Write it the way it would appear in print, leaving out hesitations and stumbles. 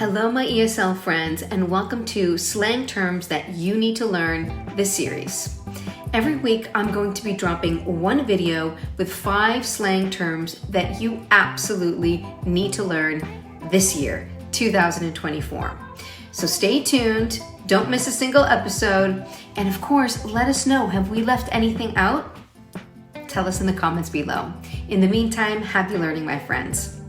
Hello, my ESL friends, and welcome to Slang Terms That You Need to Learn, this series. Every week, I'm going to be dropping one video with 5 slang terms that you absolutely need to learn this year, 2024. So stay tuned, don't miss a single episode, and of course, let us know, have we left anything out? Tell us in the comments below. In the meantime, happy learning, my friends.